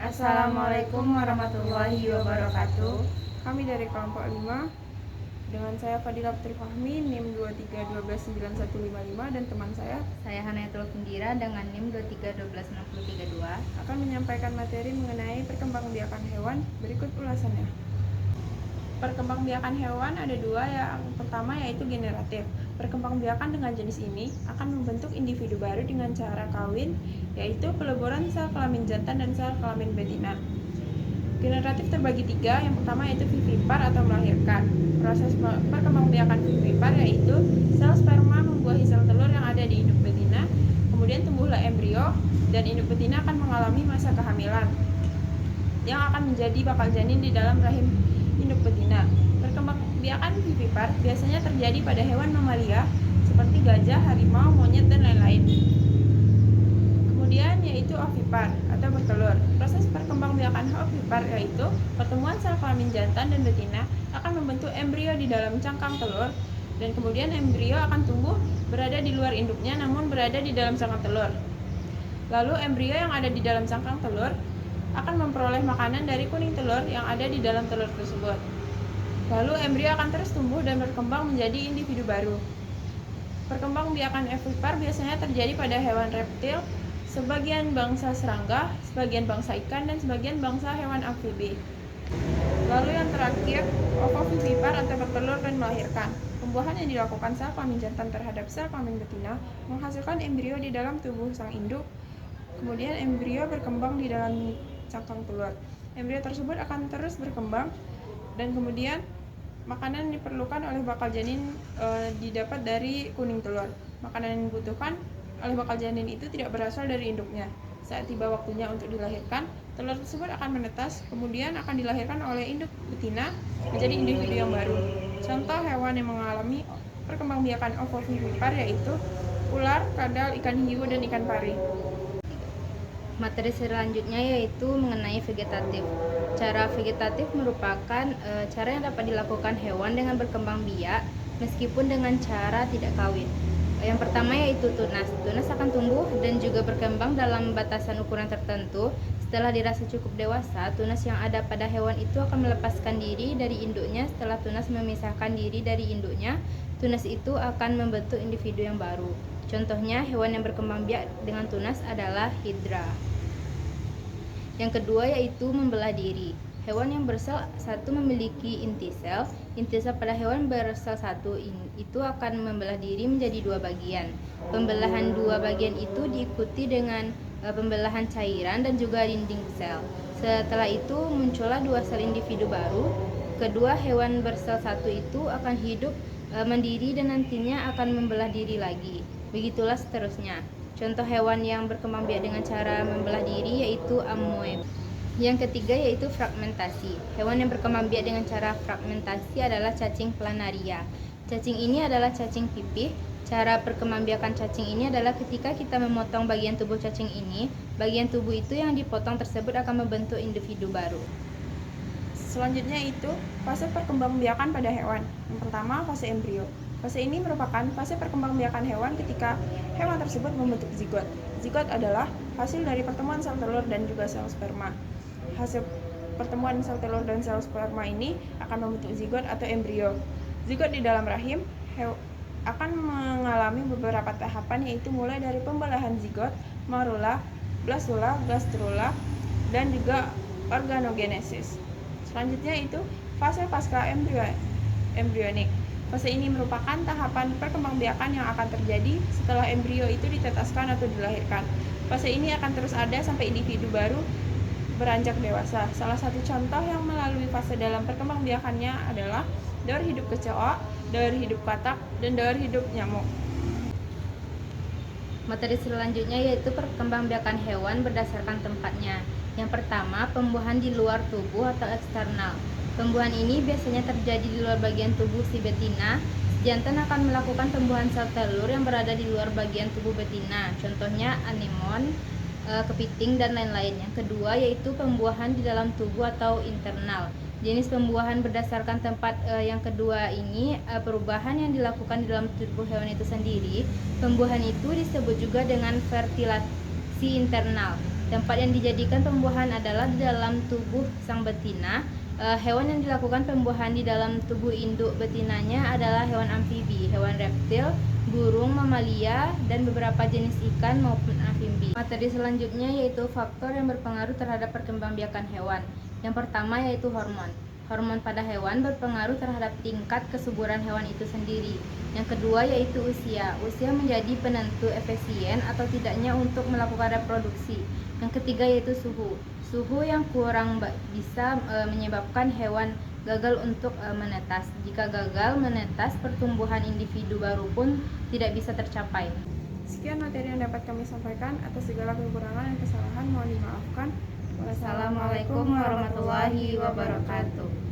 Assalamualaikum warahmatullahi wabarakatuh. Kami dari kelompok 5 dengan saya Fadila Putri Fahmi NIM 23129155 dan teman saya Hanayatul Fundira dengan NIM 23126032 akan menyampaikan materi mengenai perkembangbiakan hewan. Berikut ulasannya. Perkembangbiakan hewan ada dua, yang pertama yaitu generatif. Perkembangbiakan dengan jenis ini akan membentuk individu baru dengan cara kawin, yaitu peleburan sel kelamin jantan dan sel kelamin betina. Generatif terbagi tiga, yang pertama yaitu vivipar atau melahirkan. Proses perkembangbiakan vivipar yaitu sel sperma membuahi sel telur yang ada di induk betina, kemudian tumbuhlah embrio, dan induk betina akan mengalami masa kehamilan yang akan menjadi bakal janin di dalam rahim induk betina. Perkembangbiakan vivipar biasanya terjadi pada hewan mamalia seperti gajah, harimau, monyet, dan lain-lain. Kemudian yaitu ovipar atau bertelur. Proses perkembangbiakan ovipar yaitu pertemuan sel kelamin jantan dan betina akan membentuk embrio di dalam cangkang telur, dan kemudian embrio akan tumbuh berada di luar induknya namun berada di dalam cangkang telur. Lalu embrio yang ada di dalam cangkang telur akan memperoleh makanan dari kuning telur yang ada di dalam telur tersebut. Lalu embrio akan terus tumbuh dan berkembang menjadi individu baru. Perkembangbiakan ovipar biasanya terjadi pada hewan reptil, sebagian bangsa serangga, sebagian bangsa ikan, dan sebagian bangsa hewan amfibi. Lalu yang terakhir, ovovivipar atau bertelur dan melahirkan. Pembuahan yang dilakukan sel kelamin jantan terhadap sel kelamin betina menghasilkan embrio di dalam tubuh sang induk. Kemudian embrio berkembang di dalam cangkang telur. Embrio tersebut akan terus berkembang, dan kemudian makanan yang diperlukan oleh bakal janin didapat dari kuning telur. Makanan yang dibutuhkan oleh bakal janin itu tidak berasal dari induknya. Saat tiba waktunya untuk dilahirkan, telur tersebut akan menetas, kemudian akan dilahirkan oleh induk betina menjadi individu yang baru. Contoh hewan yang mengalami perkembangbiakan ovovivipar yaitu ular, kadal, ikan hiu, dan ikan pari. Materi selanjutnya yaitu mengenai vegetatif. Cara vegetatif merupakan cara yang dapat dilakukan hewan dengan berkembang biak meskipun dengan cara tidak kawin. Yang pertama yaitu tunas. Tunas akan tumbuh dan juga berkembang dalam batasan ukuran tertentu. Setelah dirasa cukup dewasa, tunas yang ada pada hewan itu akan melepaskan diri dari induknya. Setelah tunas memisahkan diri dari induknya, tunas itu akan membentuk individu yang baru. Contohnya, hewan yang berkembang biak dengan tunas adalah hidra. Yang kedua yaitu membelah diri. Hewan yang bersel satu memiliki inti sel. Inti sel pada hewan bersel satu itu akan membelah diri menjadi dua bagian. Pembelahan dua bagian itu diikuti dengan pembelahan cairan dan juga dinding sel. Setelah itu muncullah dua sel individu baru. Kedua hewan bersel satu itu akan hidup mandiri dan nantinya akan membelah diri lagi. Begitulah seterusnya. Contoh hewan yang berkembang biak dengan cara membelah diri yaitu amoeb. Yang ketiga yaitu fragmentasi. Hewan yang berkembang biak dengan cara fragmentasi adalah cacing planaria. Cacing ini adalah cacing pipih. Cara perkembangbiakan cacing ini adalah ketika kita memotong bagian tubuh cacing ini, bagian tubuh itu yang dipotong tersebut akan membentuk individu baru. Selanjutnya itu fase perkembangbiakan pada hewan. Yang pertama, fase embrio. Fase ini merupakan fase perkembangbiakan hewan ketika hewan tersebut membentuk zigot. Zigot adalah hasil dari pertemuan sel telur dan juga sel sperma. Hasil pertemuan sel telur dan sel sperma ini akan membentuk zigot atau embrio. Zigot di dalam rahim akan mengalami beberapa tahapan, yaitu mulai dari pembelahan zigot, marula, blastula, gastrula, dan juga organogenesis. Selanjutnya itu fase pasca embrionik. Fase ini merupakan tahapan perkembangbiakan yang akan terjadi setelah embrio itu ditetaskan atau dilahirkan. Fase ini akan terus ada sampai individu baru beranjak dewasa. Salah satu contoh yang melalui fase dalam perkembangbiakannya adalah daur hidup kecoa, daur hidup katak, dan daur hidup nyamuk. Materi selanjutnya yaitu perkembangbiakan hewan berdasarkan tempatnya. Yang pertama, pembuahan di luar tubuh atau eksternal. Pembuahan ini biasanya terjadi di luar bagian tubuh si betina. Jantan akan melakukan pembuahan sel telur yang berada di luar bagian tubuh betina. Contohnya anemon, kepiting, dan lain-lain. Yang kedua yaitu pembuahan di dalam tubuh atau internal. Jenis pembuahan berdasarkan tempat yang kedua ini perubahan yang dilakukan di dalam tubuh hewan itu sendiri. Pembuahan itu disebut juga dengan fertilasi internal. Tempat yang dijadikan pembuahan adalah di dalam tubuh sang betina. Hewan yang dilakukan pembuahan di dalam tubuh induk betinanya adalah hewan amfibi, hewan reptil, burung, mamalia, dan beberapa jenis ikan maupun amfibi. Materi selanjutnya yaitu faktor yang berpengaruh terhadap perkembangbiakan hewan. Yang pertama yaitu hormon. Hormon pada hewan berpengaruh terhadap tingkat kesuburan hewan itu sendiri. Yang kedua yaitu usia. Usia menjadi penentu efisien atau tidaknya untuk melakukan reproduksi. Yang ketiga yaitu suhu. Suhu yang kurang bisa menyebabkan hewan gagal untuk menetas. Jika gagal menetas, pertumbuhan individu baru pun tidak bisa tercapai. Sekian materi yang dapat kami sampaikan. Atas segala kekurangan dan kesalahan mohon dimaafkan. Wassalamualaikum warahmatullahi wabarakatuh.